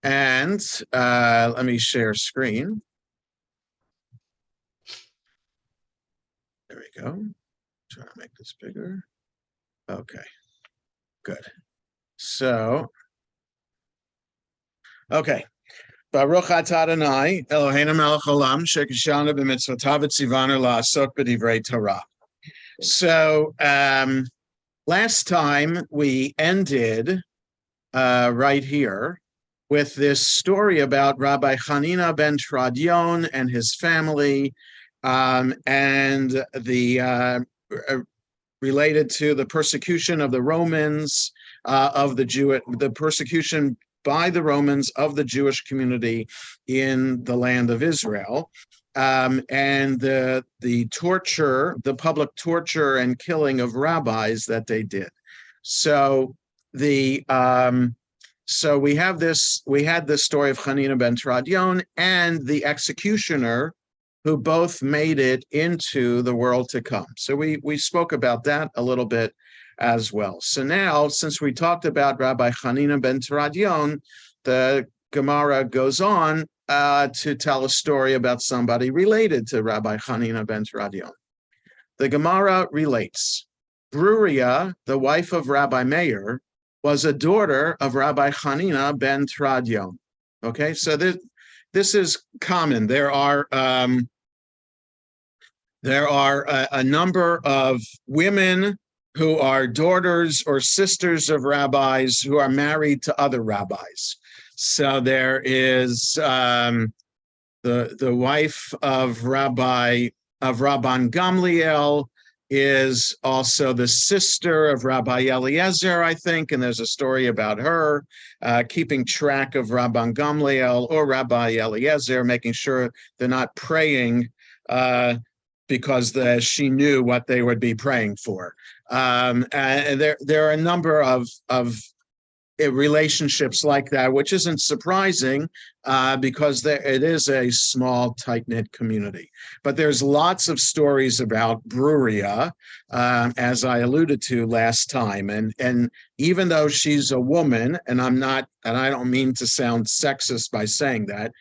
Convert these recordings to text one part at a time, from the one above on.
And let me share screen. There we go. Trying to make this bigger. Okay, good. So, okay. Baruch atah Adonai, Eloheinu melech haolam, shekishanu b'mitzvotav v'tzivanu la'asok b'divrei Torah. So, last time we ended right here with this story about Rabbi Hanina ben Tradion and his family, and the related to the persecution of the Romans, the persecution by the Romans of the Jewish community in the land of Israel, and the torture, the public torture and killing of rabbis that they did. So so we had this story of Hanina ben Tradion and the executioner, who both made it into the world to come. So we spoke about that a little bit as well. So now, since we talked about Rabbi Hanina ben Tradion, the Gemara goes on to tell a story about somebody related to Rabbi Hanina ben Tradion. The Gemara relates, Bruria, the wife of Rabbi Meir, was a daughter of Rabbi Hanina ben Tradion. Okay, so this is common. There are a number of women who are daughters or sisters of rabbis who are married to other rabbis. So there is the wife of Rabban Gamliel is also the sister of Rabbi Eliezer, I think, and there's a story about her keeping track of Rabban Gamliel or Rabbi Eliezer, making sure they're not praying because she knew what they would be praying for. And there are a number of relationships like that, which isn't surprising because it is a small, tight-knit community. But there's lots of stories about Bruria, as I alluded to last time. And even though she's a woman, and I don't mean to sound sexist by saying that,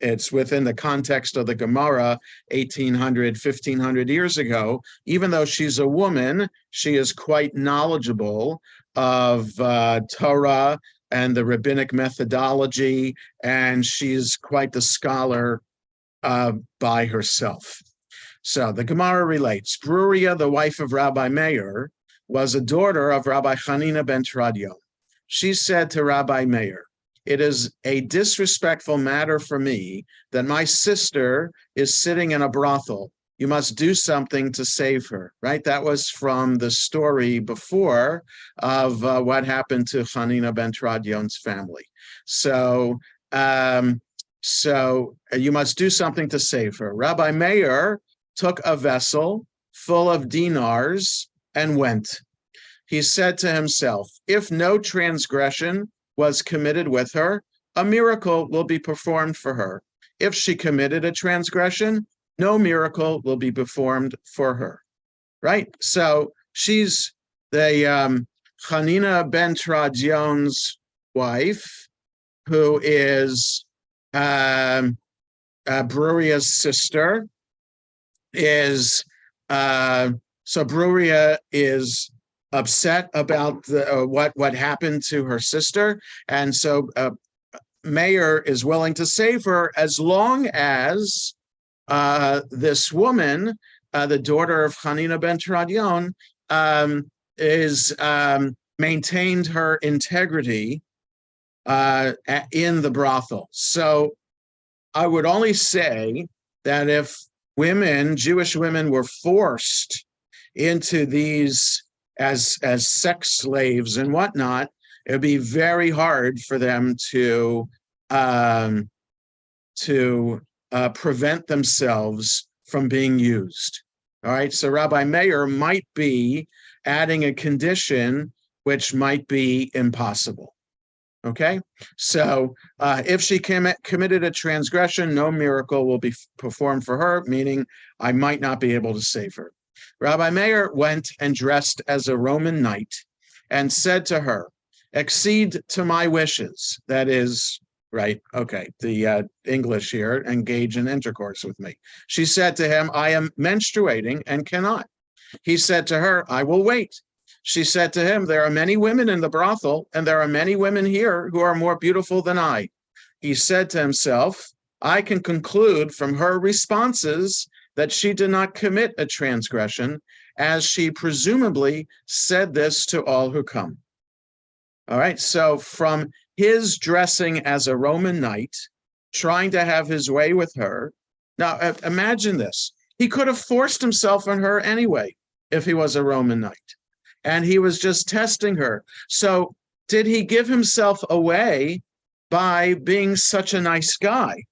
it's within the context of the Gemara 1,800, 1,500 years ago. Even though she's a woman, she is quite knowledgeable of Torah and the rabbinic methodology, and she's quite the scholar by herself. So the Gemara relates, Bruria, the wife of Rabbi Meir, was a daughter of Rabbi Hanina ben Tradion. She said to Rabbi Meir, it is a disrespectful matter for me that my sister is sitting in a brothel. You must do something to save her, right? That was from the story before of what happened to Hanina ben Tradion's family. So you must do something to save her. Rabbi Meir took a vessel full of dinars and went. He said to himself, if no transgression was committed with her, a miracle will be performed for her. If she committed a transgression, no miracle will be performed for her, right? So she's the Hanina ben Tradion's wife, who is Bruria's sister. So Bruria is upset about what happened to her sister, and so Meir is willing to save her as long as this woman, the daughter of Hanina ben Tradion, is maintained her integrity in the brothel. So I would only say that if Jewish women were forced into these as sex slaves and whatnot, it would be very hard for them to prevent themselves from being used. All right, so Rabbi Meir might be adding a condition which might be impossible. Okay, so if she committed a transgression, no miracle will be performed for her, meaning I might not be able to save her. Rabbi Meir went and dressed as a Roman knight and said to her, accede to my wishes, that is, right? Okay, the English here, engage in intercourse with me. She said to him, I am menstruating and cannot. He said to her, I will wait. She said to him, there are many women in the brothel, and there are many women here who are more beautiful than I. He said to himself, I can conclude from her responses that she did not commit a transgression, as she presumably said this to all who come. All right, so from his dressing as a Roman knight, trying to have his way with her. Now, imagine this. He could have forced himself on her anyway if he was a Roman knight, and he was just testing her. So did he give himself away by being such a nice guy?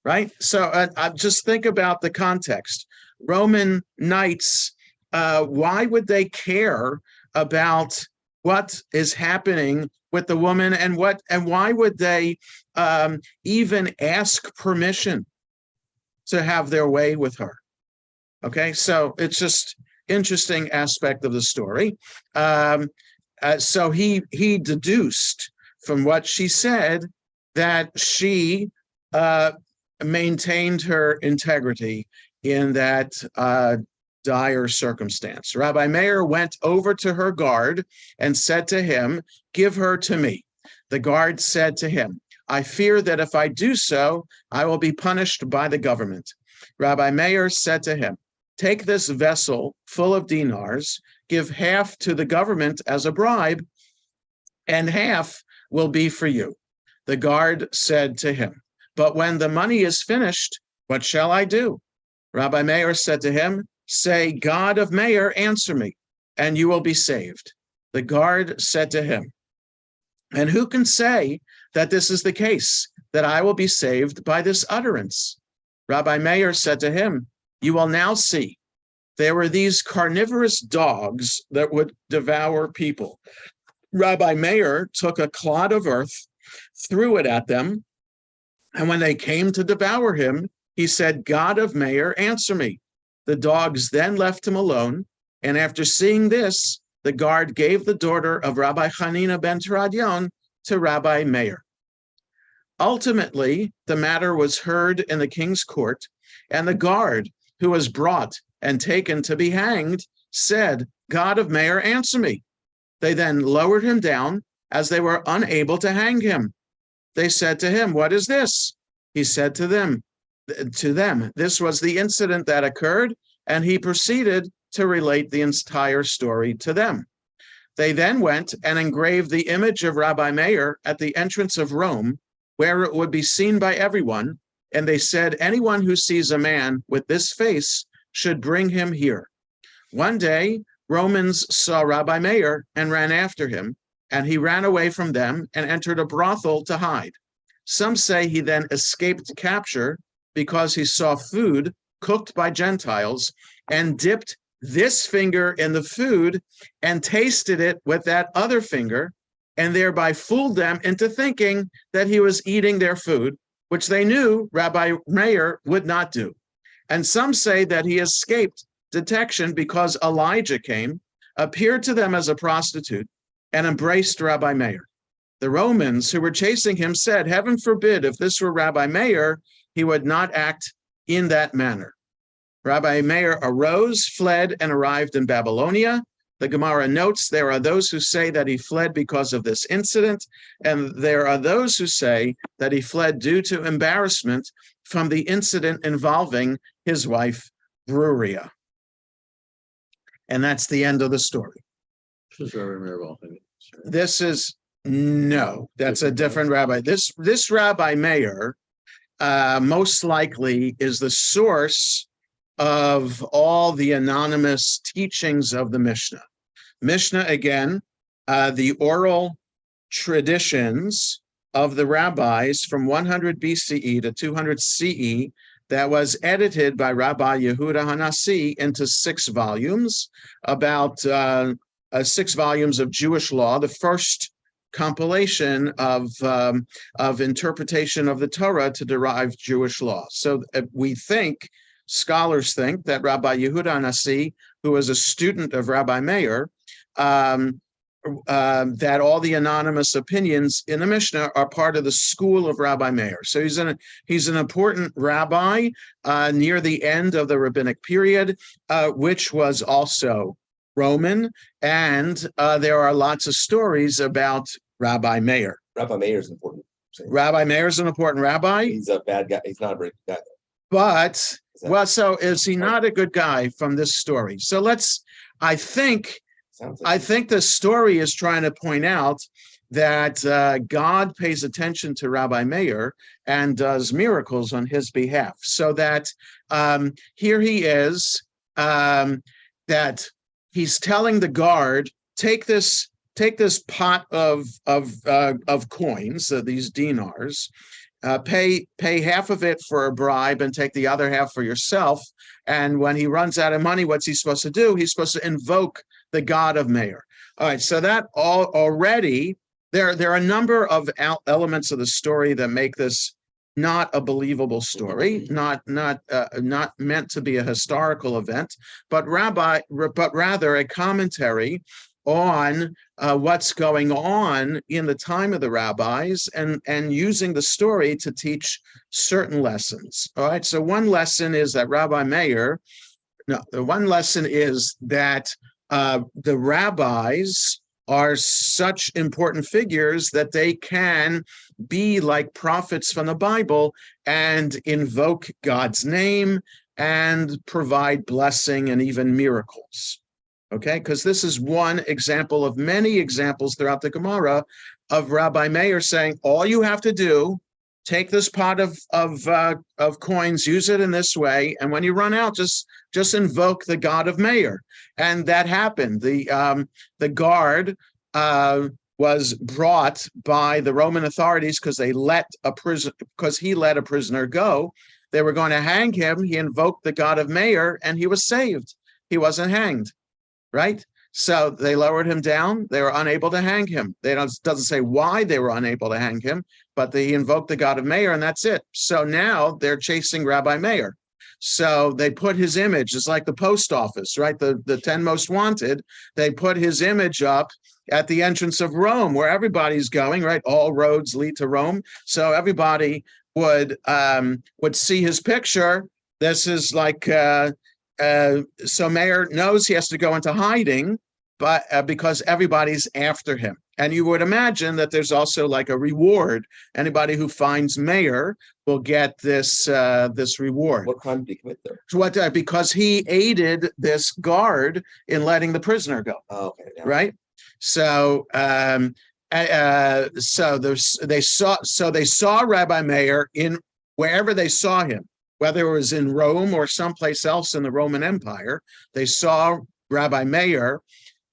Right? So just think about the context. Roman knights, why would they care about what is happening with the woman, and why would they even ask permission to have their way with her? Okay, so it's just interesting aspect of the story. So he deduced from what she said that she maintained her integrity in that dire circumstance. Rabbi Meir went over to her guard and said to him, give her to me. The guard said to him, I fear that if I do so, I will be punished by the government. Rabbi Meir said to him, take this vessel full of dinars, give half to the government as a bribe, and half will be for you. The guard said to him, but when the money is finished, what shall I do? Rabbi Meir said to him, say, God of Meir, answer me, and you will be saved. The guard said to him, and who can say that this is the case, that I will be saved by this utterance? Rabbi Meir said to him, you will now see. There were these carnivorous dogs that would devour people. Rabbi Meir took a clod of earth, threw it at them, and when they came to devour him, he said, God of Meir, answer me. The dogs then left him alone, and after seeing this, the guard gave the daughter of Rabbi Hanina ben Teradion to Rabbi Meir. Ultimately, the matter was heard in the king's court, and the guard, who was brought and taken to be hanged, said, God of Meir, answer me. They then lowered him down, as they were unable to hang him. They said to him, what is this? He said to them, this was the incident that occurred, and he proceeded to relate the entire story to them. They then went and engraved the image of Rabbi Meir at the entrance of Rome, where it would be seen by everyone, and they said, anyone who sees a man with this face should bring him here. One day, Romans saw Rabbi Meir and ran after him, and he ran away from them and entered a brothel to hide. Some say he then escaped capture because he saw food cooked by Gentiles and dipped this finger in the food and tasted it with that other finger, and thereby fooled them into thinking that he was eating their food, which they knew Rabbi Meir would not do. And some say that he escaped detection because Elijah came, appeared to them as a prostitute, and embraced Rabbi Meir. The Romans who were chasing him said, heaven forbid, if this were Rabbi Meir, he would not act in that manner. Rabbi Meir arose, fled, and arrived in Babylonia. The Gemara notes there are those who say that he fled because of this incident, and there are those who say that he fled due to embarrassment from the incident involving his wife, Bruria. And that's the end of the story. This is, no, that's a different rabbi. This Rabbi Meir most likely is the source of all the anonymous teachings of the Mishnah. Mishnah, again, the oral traditions of the rabbis from 100 BCE to 200 CE that was edited by Rabbi Yehuda Hanassi into 6 volumes, about 6 volumes of Jewish law, the first compilation of interpretation of the Torah to derive Jewish law. So we think, scholars think, that Rabbi Yehuda Hanassi, who was a student of Rabbi Meir, that all the anonymous opinions in the Mishnah are part of the school of Rabbi Meir. So he's an important rabbi near the end of the rabbinic period, which was also Roman, and there are lots of stories about Rabbi Meir. Rabbi Meir is important. Rabbi Meir is an important rabbi. He's a bad guy. He's not a very good guy. But, so is he not a good guy from this story? So I think the story is trying to point out that God pays attention to Rabbi Meir and does miracles on his behalf. So that here he is, that he's telling the guard, take this pot of coins, these dinars, pay half of it for a bribe and take the other half for yourself. And when he runs out of money, what's he supposed to do? He's supposed to invoke the God of Meir. All right, so that already there are a number of elements of the story that make this not a believable story, not meant to be a historical event, but rather a commentary on what's going on in the time of the rabbis and using the story to teach certain lessons. All right, so one lesson is that the rabbis are such important figures that they can be like prophets from the Bible and invoke God's name and provide blessing and even miracles. Okay, because this is one example of many examples throughout the Gemara of Rabbi Meir saying, all you have to do, take this pot of coins, use it in this way, and when you run out, just invoke the God of Meir. And that happened. The guard was brought by the Roman authorities because he let a prisoner go. They were going to hang him. He invoked the God of Meir, and he was saved. He wasn't hanged. Right? So they lowered him down. They were unable to hang him. Doesn't say why they were unable to hang him, but he invoked the God of Meir, and that's it. So now they're chasing Rabbi Meir. So they put his image, it's like the post office, right? The 10 most wanted, they put his image up at the entrance of Rome, where everybody's going, right? All roads lead to Rome. So everybody would see his picture. This is like... so Meir knows he has to go into hiding, but because everybody's after him. And you would imagine that there's also like a reward. Anybody who finds Meir will get this reward. What crime did he commit there? Because he aided this guard in letting the prisoner go. Oh, okay. Yeah. Right. So they saw Rabbi Meir in wherever they saw him. Whether it was in Rome or someplace else in the Roman Empire, they saw Rabbi Meir,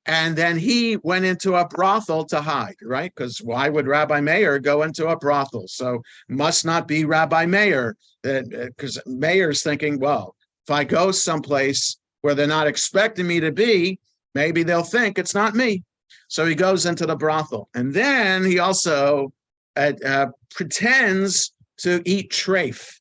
and then he went into a brothel to hide, right? Because why would Rabbi Meir go into a brothel? So must not be Rabbi Meir, because Meir's thinking, well, if I go someplace where they're not expecting me to be, maybe they'll think it's not me. So he goes into the brothel, and then he also pretends to eat treif.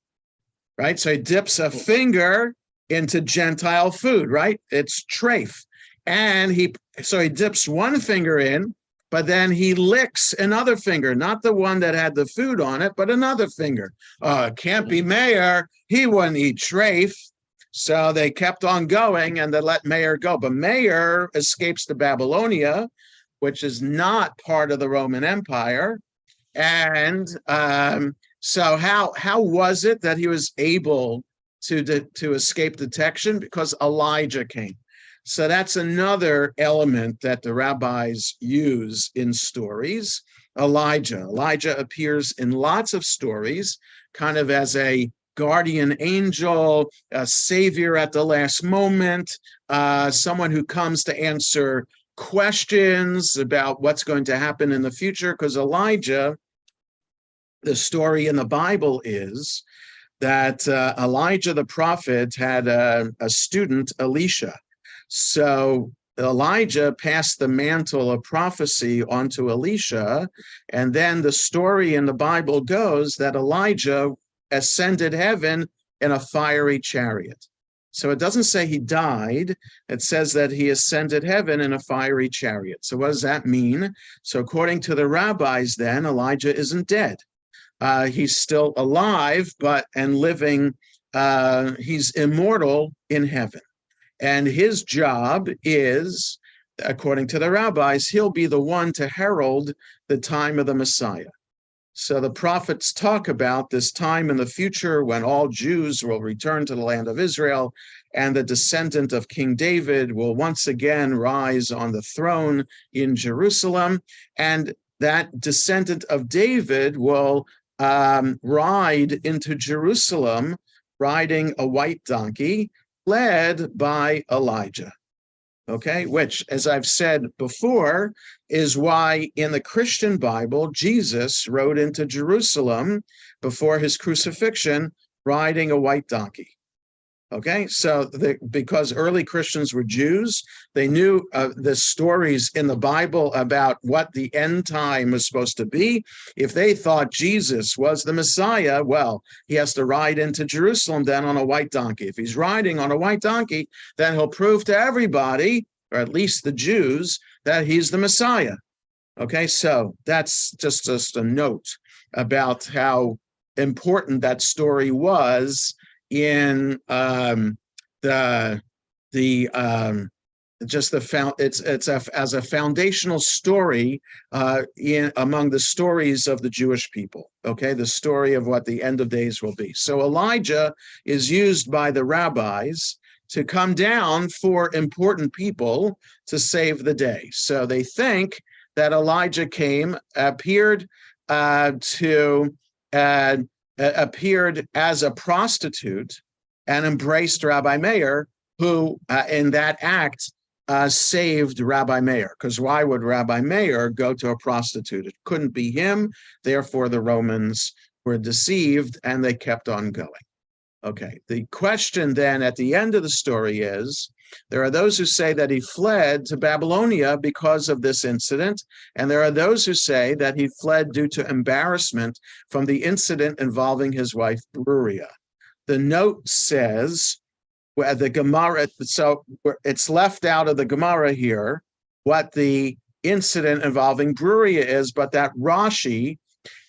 Right, so he dips a finger into Gentile food, right? It's treif. And he dips one finger in, but then he licks another finger, not the one that had the food on it, but another finger. It can't be Meir. He wouldn't eat treif. So they kept on going and they let Meir go. But Meir escapes to Babylonia, which is not part of the Roman Empire. And so how was it that he was able to escape detection? Because Elijah came. So that's another element that the rabbis use in stories. Elijah appears in lots of stories, kind of as a guardian angel, a savior at the last moment, someone who comes to answer questions about what's going to happen in the future. Because Elijah, the story in the Bible is that Elijah the prophet had a student, Elisha. So Elijah passed the mantle of prophecy onto Elisha, and then the story in the Bible goes that Elijah ascended heaven in a fiery chariot. So it doesn't say he died. It says that he ascended heaven in a fiery chariot. So what does that mean? So according to the rabbis, then Elijah isn't dead. He's still alive, and living. He's immortal in heaven. And his job is, according to the rabbis, he'll be the one to herald the time of the Messiah. So the prophets talk about this time in the future when all Jews will return to the land of Israel, and the descendant of King David will once again rise on the throne in Jerusalem. And that descendant of David will ride into Jerusalem riding a white donkey, led by Elijah. Okay, which, as I've said before, is why in the Christian Bible, Jesus rode into Jerusalem before his crucifixion, riding a white donkey. Okay, so because early Christians were Jews, they knew the stories in the Bible about what the end time was supposed to be. If they thought Jesus was the Messiah, well, he has to ride into Jerusalem then on a white donkey. If he's riding on a white donkey, then he'll prove to everybody, or at least the Jews, that he's the Messiah. Okay, so that's just a note about how important that story was in as a foundational story among the stories of the Jewish people. Okay, the story of what the end of days will be. So Elijah is used by the rabbis to come down for important people to save the day. So they think that Elijah appeared as a prostitute and embraced Rabbi Meir, who in that act saved Rabbi Meir. Because why would Rabbi Meir go to a prostitute? It couldn't be him. Therefore, the Romans were deceived and they kept on going. Okay, the question then at the end of the story is, there are those who say that he fled to Babylonia because of this incident, and there are those who say that he fled due to embarrassment from the incident involving his wife, Bruriah. The note says, the Gemara, so it's left out of the Gemara here what the incident involving Bruriah is, but that Rashi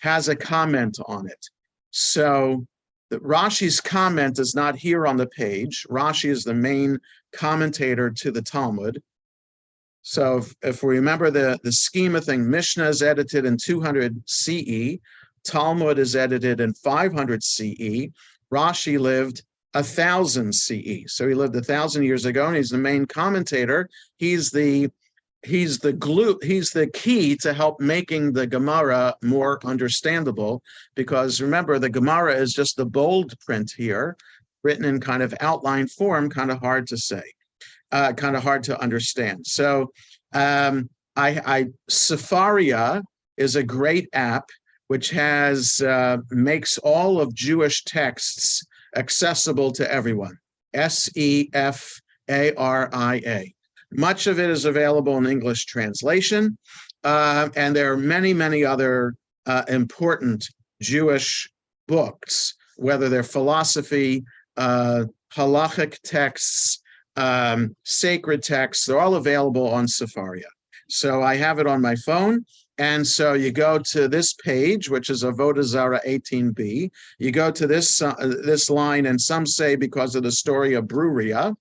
has a comment on it. So Rashi's comment is not here on the page. Rashi is the main commentator to the Talmud. So if we remember the scheme of things, Mishnah is edited in 200 CE, Talmud is edited in 500 CE, Rashi lived 1000 CE. So he lived 1,000 years ago, and he's the main commentator. He's the glue, he's the key to help making the Gemara more understandable, because remember, the Gemara is just the bold print here, written in kind of outline form, kind of hard to say, kind of hard to understand. So Sefaria is a great app which makes all of Jewish texts accessible to everyone. Sefaria. Much of it is available in English translation, and there are many, many other important Jewish books, whether they're philosophy, halachic texts, sacred texts. They're all available on Sefaria. So I have it on my phone. And so you go to this page, which is Avodah Zarah 18b. You go to this line, and some say because of the story of Bruriah,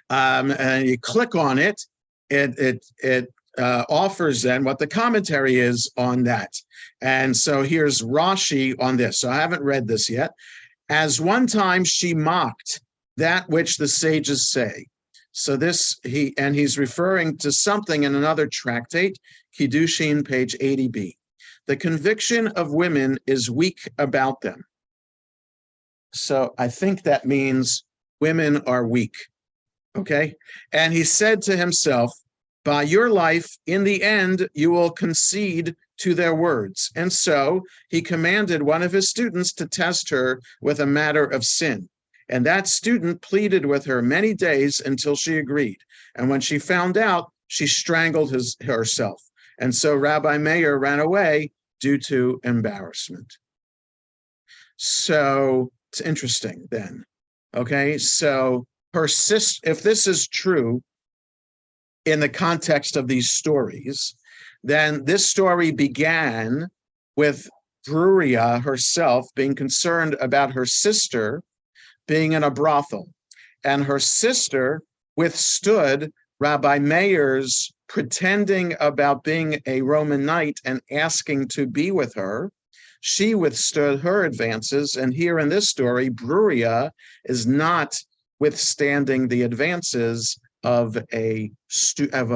and you click on it, it offers then what the commentary is on that. And so here's Rashi on this. So I haven't read this yet. As one time she mocked that which the sages say. So he's referring to something in another tractate, Kiddushin, page 80b. The conviction of women is weak about them. So I think that means women are weak. Okay. And he said to himself, by your life, in the end, you will concede to their words. And so he commanded one of his students to test her with a matter of sin. And that student pleaded with her many days until she agreed. And when she found out, she strangled herself. And so Rabbi Meir ran away due to embarrassment. So it's interesting then. Okay, so her sister, if this is true in the context of these stories, then this story began with Bruria herself being concerned about her sister being in a brothel. And her sister withstood Rabbi Meir's pretending about being a Roman knight and asking to be with her. She withstood her advances. And here in this story, Bruria is not withstanding the advances of a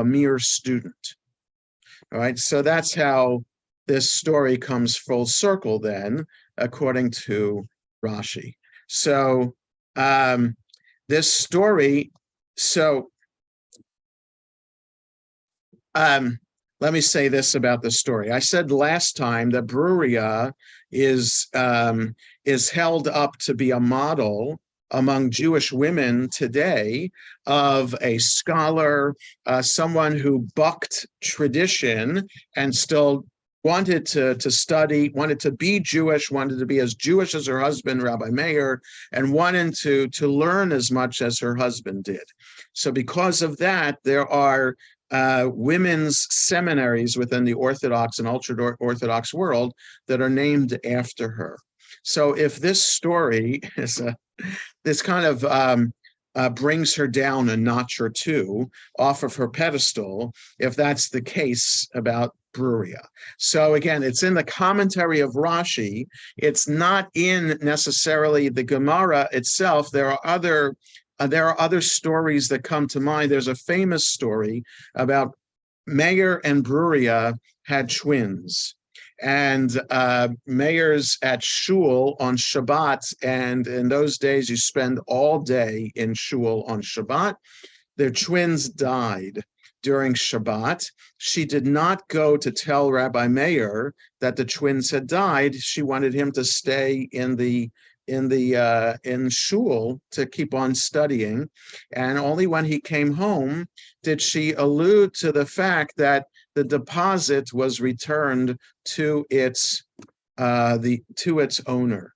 mere student. All right, so that's how this story comes full circle then, according to Rashi. So this story, let me say this about the story. I said last time that Bruria is held up to be a model among Jewish women today of a scholar, someone who bucked tradition and still wanted to study, wanted to be Jewish, wanted to be as Jewish as her husband, Rabbi Meir, and wanted to learn as much as her husband did. So because of that, there are women's seminaries within the Orthodox and ultra-Orthodox world that are named after her. So if this story is this kind of brings her down a notch or two off of her pedestal, if that's the case about Bruria. So again, it's in the commentary of Rashi. It's not in necessarily the Gemara itself. There are other stories that come to mind. There's a famous story about Meir and Bruria had twins. And Meir's at shul on Shabbat, and in those days you spend all day in shul on Shabbat. Their twins died during Shabbat. She did not go to tell Rabbi Meir that the twins had died. She wanted him to stay in shul to keep on studying, and only when he came home did she allude to the fact that the deposit was returned to its owner,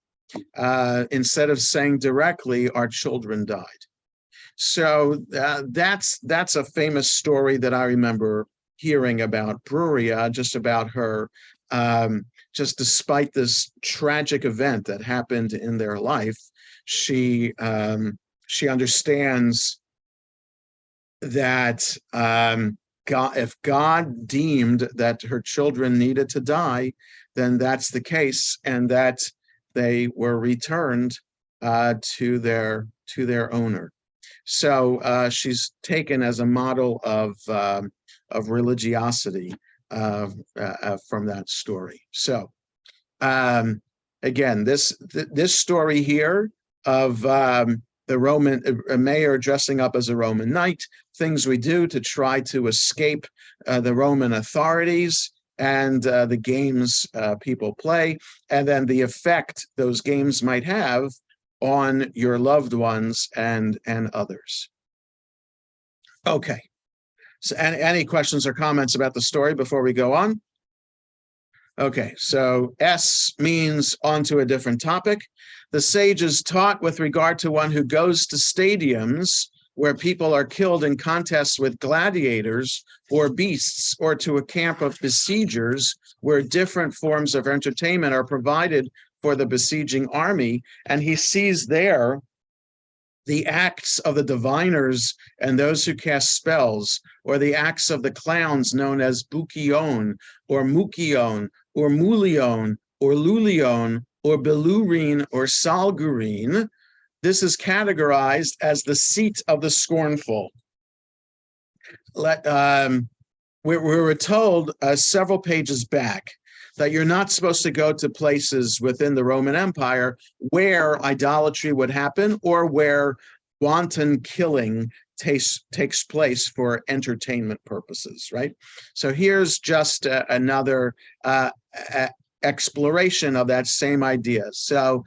instead of saying directly, "Our children died." So that's a famous story that I remember hearing about Bruria, just about her. Just despite this tragic event that happened in their life, she understands that if God deemed that her children needed to die, then that's the case, and that they were returned to their owner. So she's taken as a model of religiosity from that story. So again, this story here of the Roman Meir dressing up as a Roman knight, things we do to try to escape the Roman authorities, and the games people play, and then the effect those games might have on your loved ones and others. Okay. So any questions or comments about the story before we go on? Okay, so S means on to a different topic. The sages taught with regard to one who goes to stadiums where people are killed in contests with gladiators or beasts, or to a camp of besiegers where different forms of entertainment are provided for the besieging army, and he sees there the acts of the diviners and those who cast spells, or the acts of the clowns known as bukion, or mukion, or mulion, or lulion, or belurin, or salgurin. This is categorized as the seat of the scornful. We were told several pages back that you're not supposed to go to places within the Roman Empire where idolatry would happen, or where wanton killing takes place for entertainment purposes, right? So here's just another exploration of that same idea. So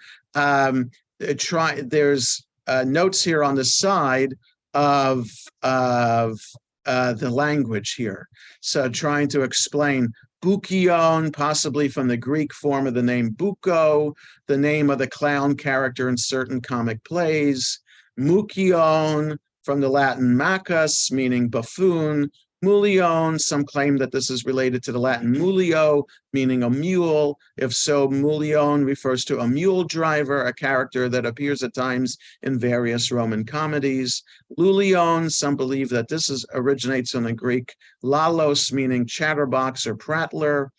there's notes here on the side of the language here. So trying to explain bukion, possibly from the Greek form of the name buko, the name of the clown character in certain comic plays. Mukion, from the Latin macus, meaning buffoon. Mulion, some claim that this is related to the Latin mulio, meaning a mule. If so, mulion refers to a mule driver, a character that appears at times in various Roman comedies. Lulion, some believe that this originates in the Greek lalos, meaning chatterbox or prattler.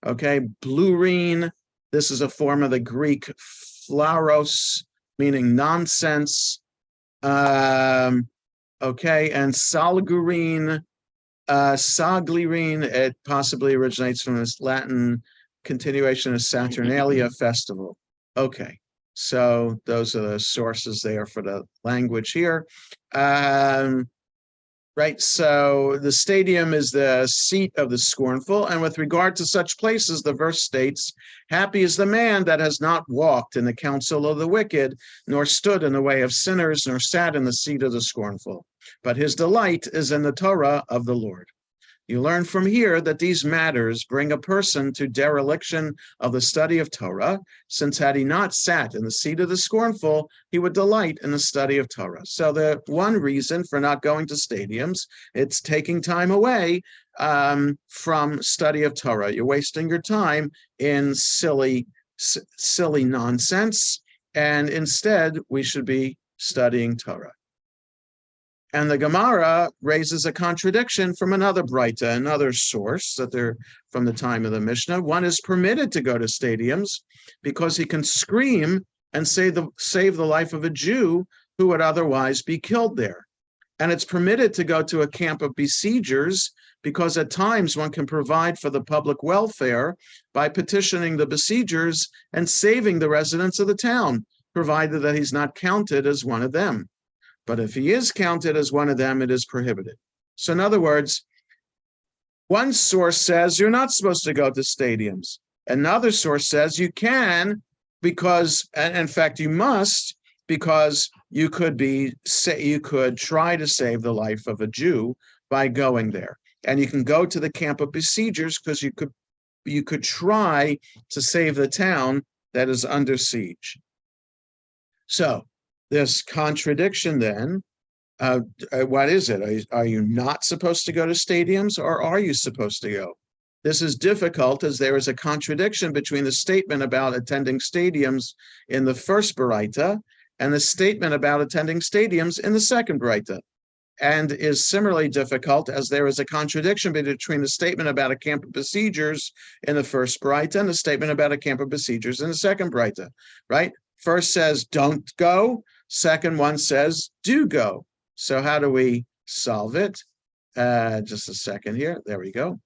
Okay, blurine, this is a form of the Greek phleros, meaning nonsense. Okay, and salgurine, saglirine, it possibly originates from this Latin continuation of Saturnalia festival. Okay, so those are the sources there for the language here. Right, so the stadium is the seat of the scornful, and with regard to such places, the verse states, happy is the man that has not walked in the counsel of the wicked, nor stood in the way of sinners, nor sat in the seat of the scornful, but his delight is in the Torah of the Lord. You learn from here that these matters bring a person to dereliction of the study of Torah, since had he not sat in the seat of the scornful, he would delight in the study of Torah. So the one reason for not going to stadiums, it's taking time away from study of Torah. You're wasting your time in silly nonsense, and instead we should be studying Torah. And the Gemara raises a contradiction from another Braita, another source that they're from the time of the Mishnah. One is permitted to go to stadiums because he can scream and save the life of a Jew who would otherwise be killed there. And it's permitted to go to a camp of besiegers because at times one can provide for the public welfare by petitioning the besiegers and saving the residents of the town, provided that he's not counted as one of them. But if he is counted as one of them, it is prohibited. So in other words, one source says you're not supposed to go to stadiums. Another source says you can because, and in fact, you must, because you could try to save the life of a Jew by going there. And you can go to the camp of besiegers because you could try to save the town that is under siege. So this contradiction then, what is it? Are you not supposed to go to stadiums, or are you supposed to go? This is difficult as there is a contradiction between the statement about attending stadiums in the first Baraita and the statement about attending stadiums in the second Baraita, and is similarly difficult as there is a contradiction between the statement about a camp of besiegers in the first Baraita and the statement about a camp of besiegers in the second Baraita, right? First says don't go. Second one says, do go. So how do we solve it? Just a second here. There we go.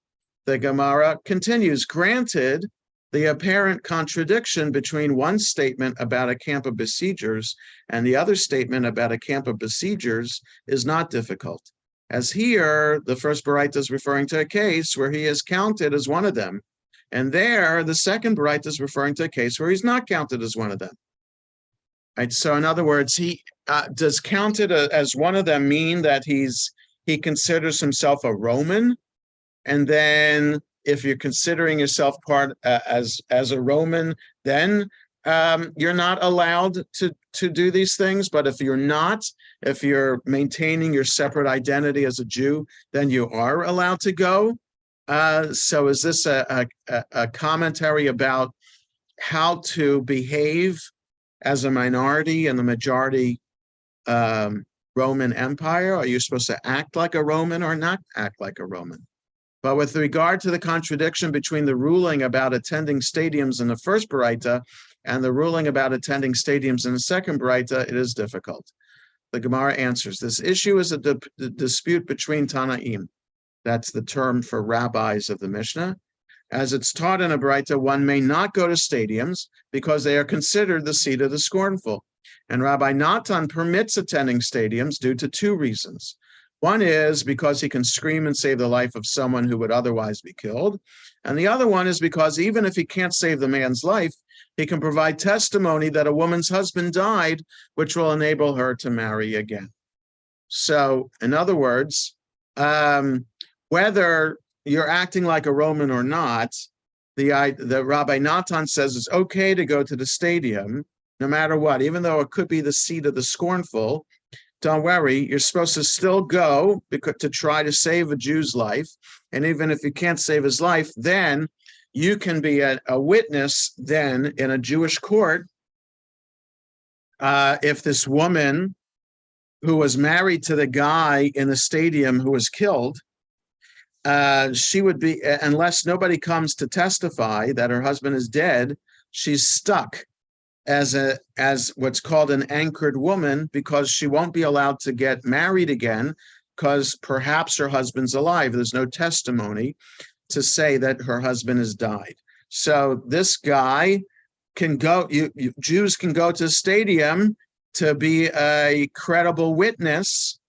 The Gemara continues, granted, the apparent contradiction between one statement about a camp of besiegers and the other statement about a camp of besiegers is not difficult. As here, the first Baraita is referring to a case where he is counted as one of them. And there, the second Baraita is referring to a case where he's not counted as one of them. Right. So in other words, he does counted as one of them mean that he considers himself a Roman, and then if you're considering yourself part as a Roman, then you're not allowed to do these things. But if you're not, if you're maintaining your separate identity as a Jew, then you are allowed to go. So is this a commentary about how to behave as a minority in the majority Roman Empire? Are you supposed to act like a Roman or not act like a Roman? But with regard to the contradiction between the ruling about attending stadiums in the first Baraita and the ruling about attending stadiums in the second Baraita, it is difficult. The Gemara answers, this issue is a dispute between Tanaim. That's the term for rabbis of the Mishnah. As it's taught in a Baraita, one may not go to stadiums because they are considered the seat of the scornful. And Rabbi Natan permits attending stadiums due to two reasons. One is because he can scream and save the life of someone who would otherwise be killed. And the other one is because even if he can't save the man's life, he can provide testimony that a woman's husband died, which will enable her to marry again. So, in other words, whether you're acting like a Roman or not, the Rabbi Natan says it's okay to go to the stadium no matter what, even though it could be the seed of the scornful. Don't worry, you're supposed to still go to try to save a Jew's life. And even if you can't save his life, then you can be a witness then in a Jewish court. If this woman who was married to the guy in the stadium who was killed, she would be, unless nobody comes to testify that her husband is dead, she's stuck as what's called an anchored woman, because she won't be allowed to get married again because perhaps her husband's alive. There's no testimony to say that her husband has died. So this guy can go, Jews can go to the stadium to be a credible witness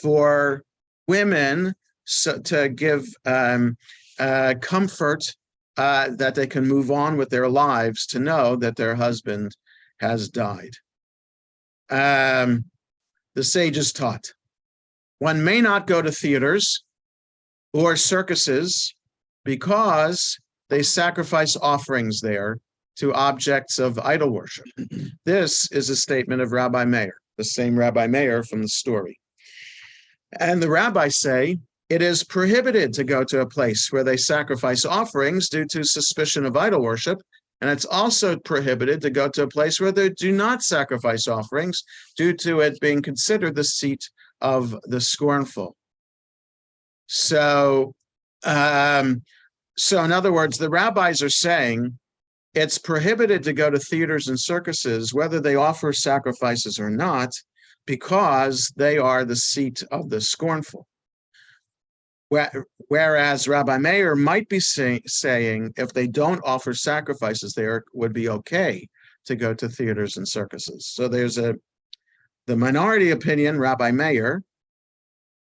for women, so to give comfort that they can move on with their lives, to know that their husband has died. The sages taught, one may not go to theaters or circuses because they sacrifice offerings there to objects of idol worship. This is a statement of Rabbi Meir, the same Rabbi Meir from the story. And the rabbis say it is prohibited to go to a place where they sacrifice offerings due to suspicion of idol worship. And it's also prohibited to go to a place where they do not sacrifice offerings due to it being considered the seat of the scornful. So in other words, the rabbis are saying it's prohibited to go to theaters and circuses, whether they offer sacrifices or not, because they are the seat of the scornful. Whereas Rabbi Meir might be saying if they don't offer sacrifices there, would be okay to go to theaters and circuses. So there's the minority opinion, Rabbi Meir,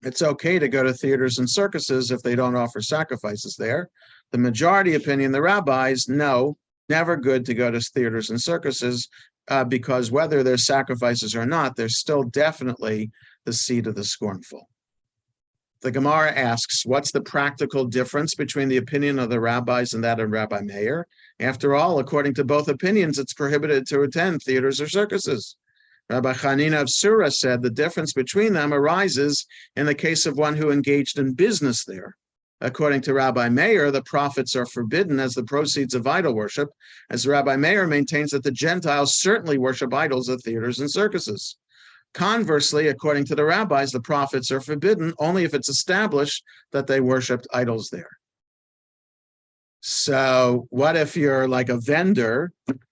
it's okay to go to theaters and circuses if they don't offer sacrifices there. The majority opinion, the rabbis, no, never good to go to theaters and circuses because whether there's sacrifices or not, they're still definitely the seat of the scornful. The Gemara asks, what's the practical difference between the opinion of the rabbis and that of Rabbi Meir? After all, according to both opinions, it's prohibited to attend theaters or circuses. Rabbi Chanina of Sura said the difference between them arises in the case of one who engaged in business there. According to Rabbi Meir, the profits are forbidden as the proceeds of idol worship, as Rabbi Meir maintains that the Gentiles certainly worship idols at theaters and circuses. Conversely, according to the rabbis, the profits are forbidden only if it's established that they worshipped idols there. So what if you're like a vendor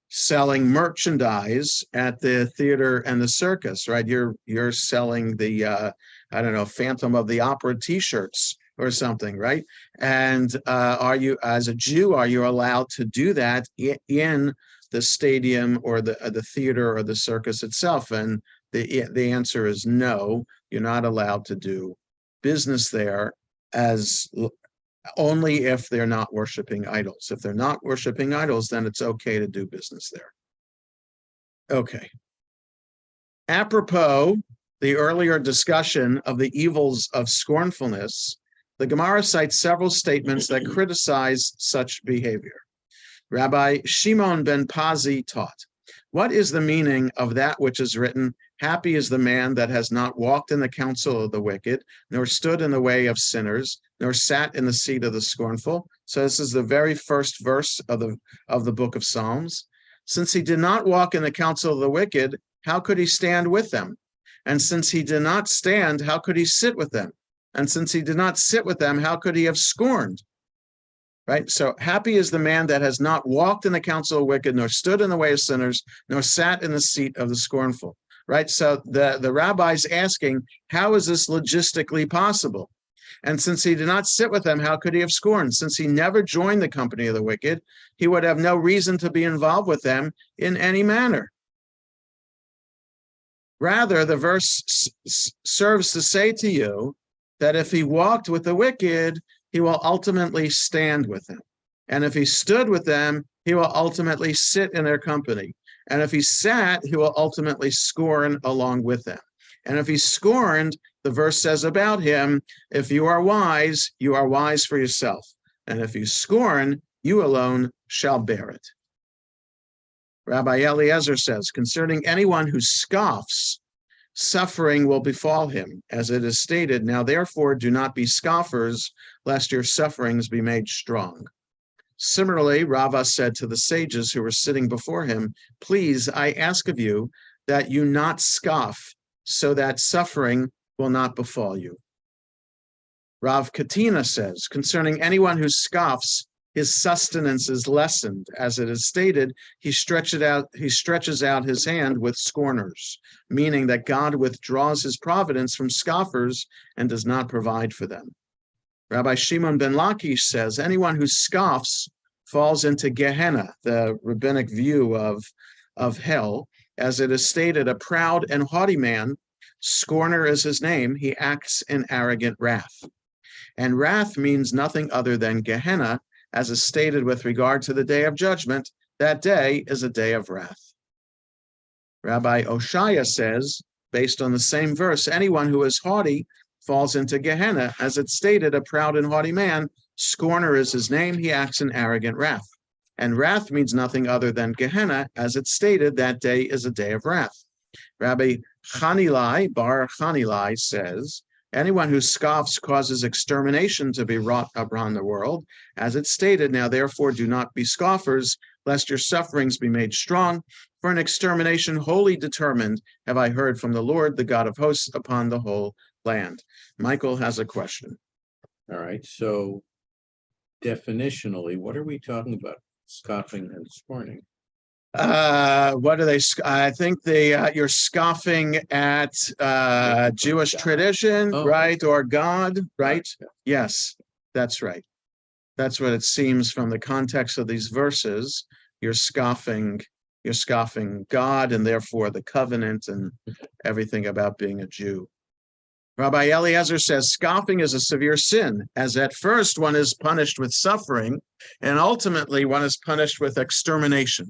selling merchandise at the theater and the circus, right? You're selling the, Phantom of the Opera t-shirts or something, right? And are you, as a Jew, are you allowed to do that in the stadium or the theater or the circus itself? And the answer is no, you're not allowed to do business there, as only if they're not worshiping idols. If they're not worshiping idols, then it's okay to do business there. Okay. Apropos the earlier discussion of the evils of scornfulness, the Gemara cites several statements that criticize such behavior. Rabbi Shimon ben Pazi taught, what is the meaning of that which is written, happy is the man that has not walked in the counsel of the wicked, nor stood in the way of sinners, nor sat in the seat of the scornful? So this is the very first verse of the book of Psalms. Since he did not walk in the counsel of the wicked, how could he stand with them? And since he did not stand, how could he sit with them? And since he did not sit with them, how could he have scorned? Right? So happy is the man that has not walked in the counsel of wicked, nor stood in the way of sinners, nor sat in the seat of the scornful. Right? So the rabbi's asking, how is this logistically possible? And since he did not sit with them, how could he have scorned? Since he never joined the company of the wicked, he would have no reason to be involved with them in any manner. Rather, the verse serves to say to you that if he walked with the wicked, he will ultimately stand with them. And if he stood with them, he will ultimately sit in their company. And if he sat, he will ultimately scorn along with them. And if he scorned, the verse says about him, if you are wise for yourself. And if you scorn, you alone shall bear it. Rabbi Eliezer says, concerning anyone who scoffs, suffering will befall him, as it is stated, now therefore do not be scoffers, lest your sufferings be made strong. Similarly, Rava said to the sages who were sitting before him, please, I ask of you that you not scoff, so that suffering will not befall you. Rav Katina says, concerning anyone who scoffs, his sustenance is lessened. As it is stated, he stretches out his hand with scorners, meaning that God withdraws his providence from scoffers and does not provide for them. Rabbi Shimon ben Lakish says, anyone who scoffs falls into Gehenna, the rabbinic view of hell. As it is stated, a proud and haughty man, scorner is his name, he acts in arrogant wrath. And wrath means nothing other than Gehenna, as is stated with regard to the day of judgment. That day is a day of wrath. Rabbi Oshaya says, based on the same verse, anyone who is haughty falls into Gehenna. As it's stated, a proud and haughty man, scorner is his name, he acts in arrogant wrath. And wrath means nothing other than Gehenna, as it's stated, that day is a day of wrath. Rabbi Chanilai, Bar Chanilai says, anyone who scoffs causes extermination to be wrought upon the world. As it's stated, now therefore do not be scoffers, lest your sufferings be made strong. For an extermination wholly determined have I heard from the Lord, the God of hosts, upon the whole land. Michael has a question. All right, so definitionally, what are we talking about? Scoffing and scorning. What are they? I think you're scoffing at Jewish tradition, right? Or God, right? Yes, that's right. That's what it seems from the context of these verses. You're scoffing God and therefore the covenant and everything about being a Jew. Rabbi Eliezer says scoffing is a severe sin, as at first one is punished with suffering, and ultimately one is punished with extermination.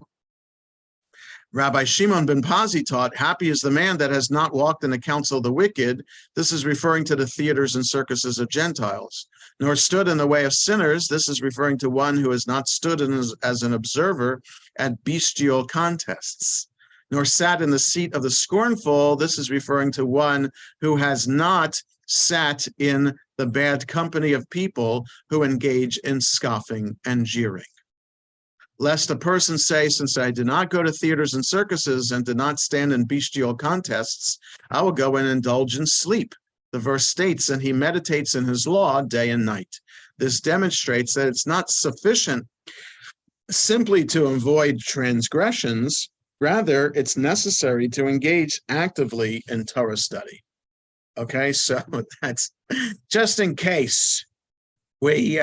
Rabbi Shimon ben Pazi taught, happy is the man that has not walked in the counsel of the wicked. This is referring to the theaters and circuses of Gentiles. Nor stood in the way of sinners. This is referring to one who has not stood as an observer at bestial contests. Nor sat in the seat of the scornful. This is referring to one who has not sat in the bad company of people who engage in scoffing and jeering. Lest a person say, since I did not go to theaters and circuses and did not stand in bestial contests, I will go and indulge in sleep. The verse states, and he meditates in his law day and night. This demonstrates that it's not sufficient simply to avoid transgressions. Rather, it's necessary to engage actively in Torah study. Okay, so that's just in case we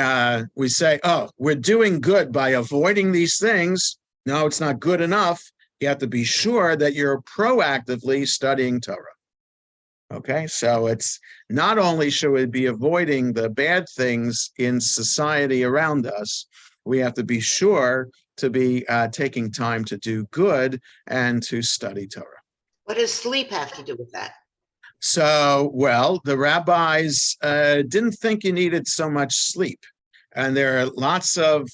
say, oh, we're doing good by avoiding these things. No, it's not good enough. You have to be sure that you're proactively studying Torah. Okay, so it's not only should we be avoiding the bad things in society around us, we have to be sure to be taking time to do good and to study Torah. What does sleep have to do with that? So, well, the rabbis didn't think you needed so much sleep. And there are lots of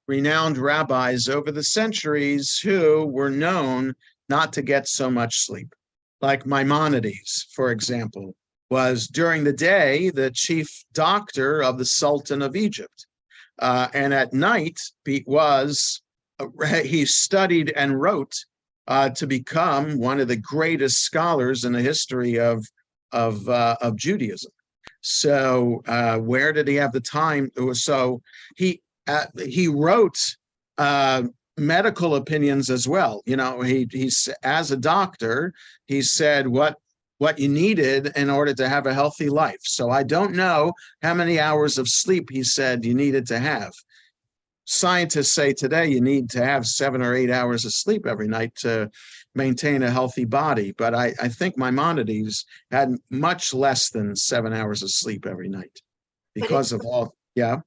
renowned rabbis over the centuries who were known not to get so much sleep. Like Maimonides, for example, was during the day the chief doctor of the Sultan of Egypt. And at night, he studied and wrote to become one of the greatest scholars in the history of Judaism. So where did he have the time? So he wrote medical opinions as well. You know, he's as a doctor, he said what you needed in order to have a healthy life. So I don't know how many hours of sleep he said you needed to have. Scientists say today you need to have 7 or 8 hours of sleep every night to maintain a healthy body. But I think Maimonides had much less than 7 hours of sleep every night because of all, yeah.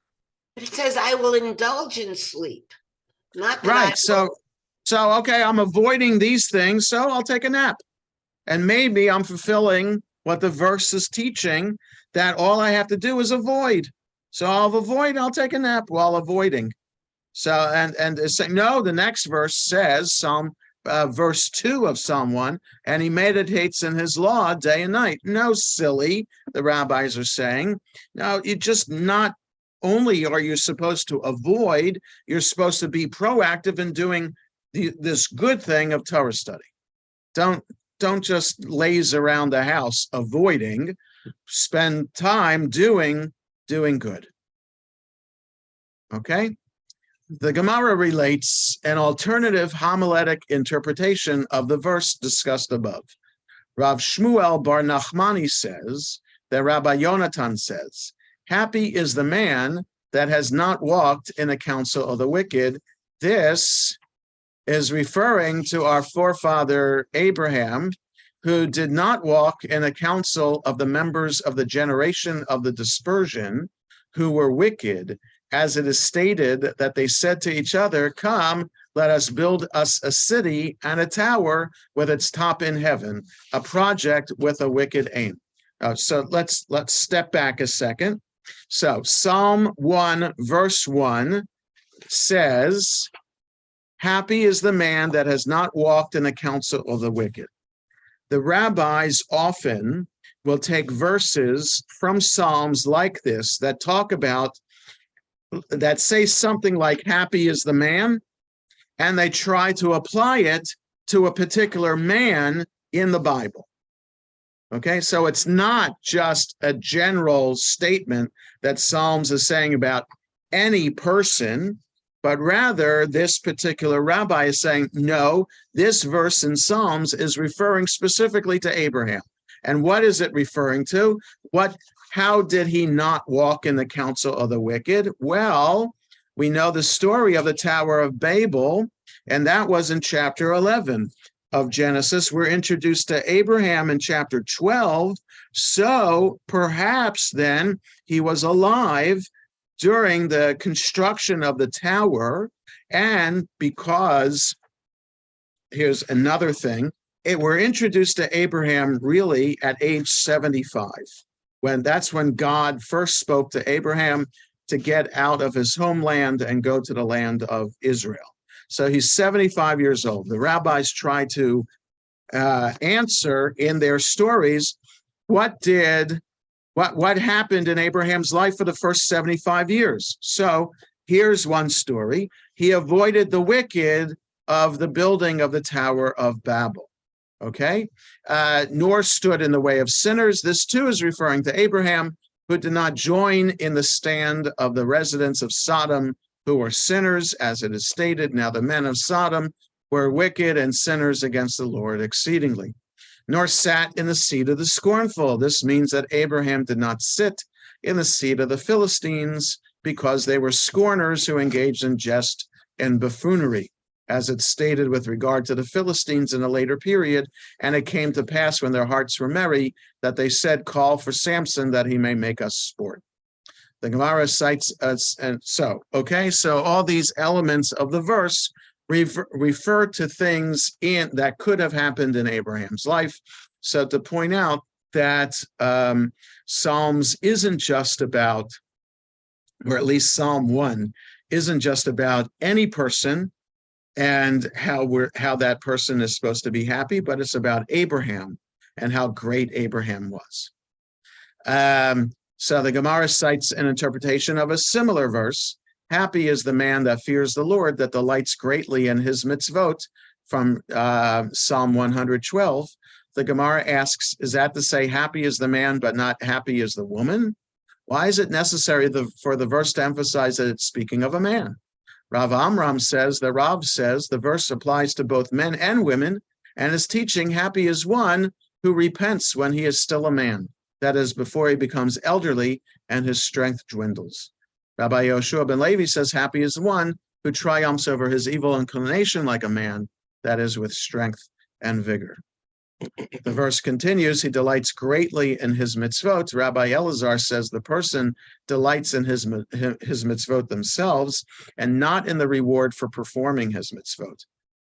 It says, I will indulge in sleep. Not that right. So okay, I'm avoiding these things, so I'll take a nap. And maybe I'm fulfilling what the verse is teaching, that all I have to do is avoid. So I'll take a nap while avoiding. So, and it's saying, no, the next verse says, verse 2 of Psalm 1, and he meditates in his law day and night. No, silly, the rabbis are saying. No, you just not only are you supposed to avoid, you're supposed to be proactive in doing this good thing of Torah study. Don't just laze around the house avoiding, spend time doing good. Okay? The Gemara relates an alternative homiletic interpretation of the verse discussed above. Rav Shmuel Bar Nachmani says that Rabbi Yonatan says, happy is the man that has not walked in the counsel of the wicked. This is referring to our forefather Abraham, who did not walk in the counsel of the members of the generation of the dispersion, who were wicked, as it is stated that they said to each other, come, let us build us a city and a tower with its top in heaven, a project with a wicked aim. So let's step back a second. So Psalm 1, verse 1 says, happy is the man that has not walked in the counsel of the wicked. The rabbis often will take verses from Psalms like this that talk about, that say something like happy is the man, and they try to apply it to a particular man in the Bible. Okay, so it's not just a general statement that Psalms is saying about any person, but rather this particular rabbi is saying, no, this verse in Psalms is referring specifically to Abraham. And what is it referring to? How did he not walk in the counsel of the wicked? Well, we know the story of the Tower of Babel, and that was in chapter 11 of Genesis. We're introduced to Abraham in chapter 12. So perhaps then he was alive during the construction of the tower. And because, here's another thing, we're introduced to Abraham really at age 75. That's when God first spoke to Abraham to get out of his homeland and go to the land of Israel. So he's 75 years old. The rabbis try to answer in their stories, what happened in Abraham's life for the first 75 years? So here's one story. He avoided the wicked of the building of the Tower of Babel. Okay, nor stood in the way of sinners. This too is referring to Abraham, who did not join in the stand of the residents of Sodom, who were sinners, as it is stated. Now the men of Sodom were wicked and sinners against the Lord exceedingly. Nor sat in the seat of the scornful. This means that Abraham did not sit in the seat of the Philistines, because they were scorners who engaged in jest and buffoonery, as it's stated with regard to the Philistines in a later period. And it came to pass, when their hearts were merry, that they said, call for Samson that he may make us sport. The Gemara cites us, and so all these elements of the verse refer to things that could have happened in Abraham's life. So to point out that Psalms isn't just about, or at least Psalm 1 isn't just about any person and how that person is supposed to be happy, but it's about Abraham and how great Abraham was. So the Gemara cites an interpretation of a similar verse. Happy is the man that fears the Lord, that delights greatly in his mitzvot, from Psalm 112. The Gemara asks, is that to say happy is the man, but not happy is the woman? Why is it necessary for the verse to emphasize that it's speaking of a man? Rav Amram says, the verse applies to both men and women, and is teaching happy is one who repents when he is still a man, that is, before he becomes elderly and his strength dwindles. Rabbi Yoshua ben Levi says happy is one who triumphs over his evil inclination like a man, that is, with strength and vigor. The verse continues, he delights greatly in his mitzvot. Rabbi Elazar says the person delights in his mitzvot themselves and not in the reward for performing his mitzvot.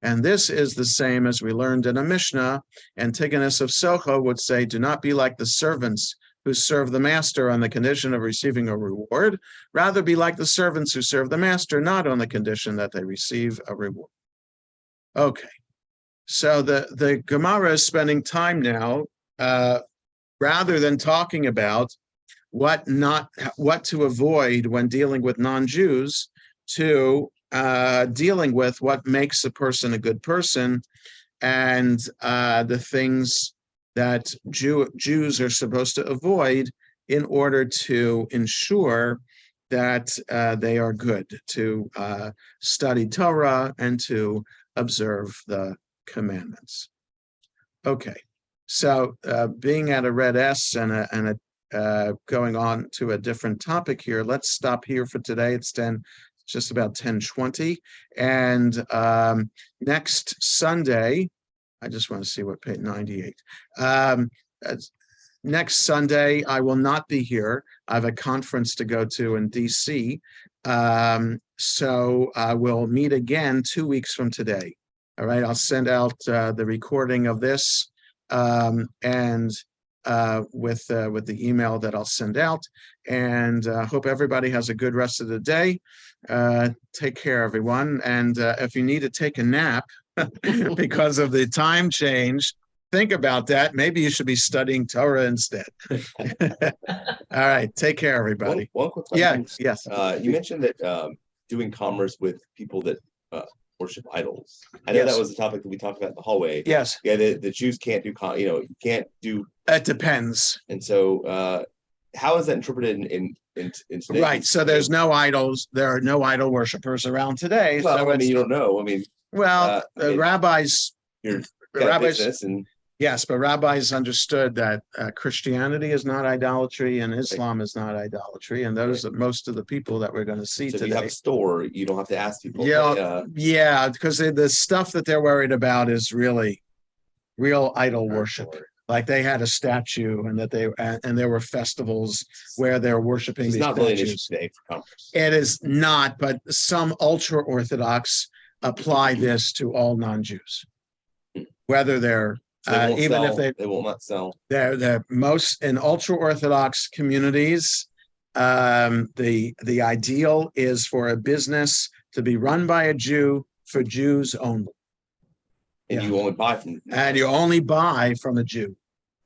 And this is the same as we learned in a Mishnah. Antigonus of Socho would say, do not be like the servants who serve the master on the condition of receiving a reward. Rather be like the servants who serve the master, not on the condition that they receive a reward. Okay. So the Gemara is spending time now, rather than talking about what to avoid when dealing with non-Jews, to dealing with what makes a person a good person, and the things that Jews are supposed to avoid in order to ensure that they are good, to study Torah and to observe the commandments. Okay, so being at a red S and going on to a different topic here, let's stop here for today. It's just about 10:20, and next Sunday, I just want to see what page 98. Next Sunday, I will not be here. I have a conference to go to in DC. So we'll meet again 2 weeks from today. All right, I'll send out the recording of this and with the email that I'll send out. And hope everybody has a good rest of the day. Take care, everyone. And if you need to take a nap because of the time change, think about that. Maybe you should be studying Torah instead. All right, take care, everybody. One quick question. Yes. You mentioned that doing commerce with people that worship idols. I know Yes. that was the topic that we talked about in the hallway. Yes, Yeah, the Jews can't do, you can't do, it depends. and so how is that interpreted in today's? Right, so there's no idols. There are no idol worshipers around today. Well, So I mean, you don't know. I mean, well, I mean, rabbis, you're the got a rabbis, business and yes, but rabbis understood that Christianity is not idolatry and Islam is not idolatry, and those are most of the people that we're going to see so if you have today. a store, you don't have to ask people. Yeah, yeah, because the stuff that they're worried about is really real idol worship. Like they had a statue, and that and there were festivals where they're worshiping It's these not really an issue statues. today for commerce. It is not, but some ultra Orthodox apply this to all non-Jews, whether they're So they won't even sell, if they will not sell. they're most in ultra Orthodox communities. The ideal is for a business to be run by a Jew for Jews only, And Yeah. you only buy from. and you only buy from a Jew.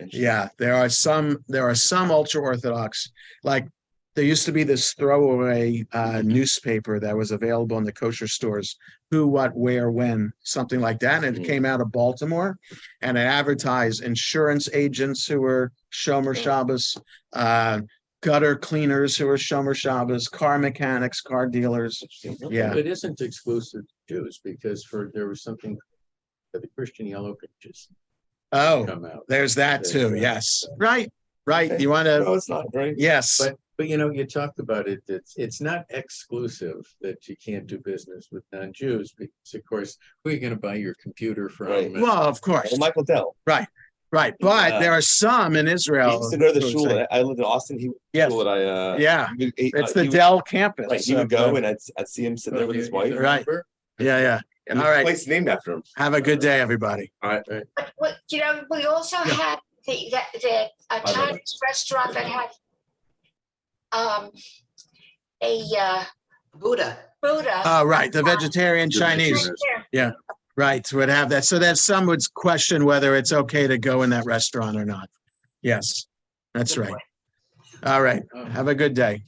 Interesting. Yeah, there are some ultra Orthodox, like there used to be this throwaway newspaper that was available in the kosher stores, Who, What, Where, When, something like that. And it came out of Baltimore, and it advertised insurance agents who were Shomer Shabbos, gutter cleaners who were Shomer Shabbos, car mechanics, car dealers. Yeah. It isn't exclusive to Jews, because there was something that the Christian Yellow Pages Oh, come out. there's that too. Yes. Right. Right. You want No, to, it's not, right? yes. But you talked about it, it's not exclusive that you can't do business with non-Jews, because of course, who are you going to buy your computer from? Right. Well, of course. Well, Michael Dell. Right. But there are some in He Israel. used to go to the who shul. say- I lived in Austin. He Yes. shul that I Yeah, it's the he would- Dell campus. Right, he would go and I'd see him sitting there with his wife. Right. Yeah. And All the right. place is named after him. Have a good day, everybody. All right. But we also Yeah. had the Chinese restaurant that had a Buddha. Buddha. Oh, right, the vegetarian Chinese, There. right, would have that. So that some would question whether it's okay to go in that restaurant or not. Yes, that's right. All right, have a good day.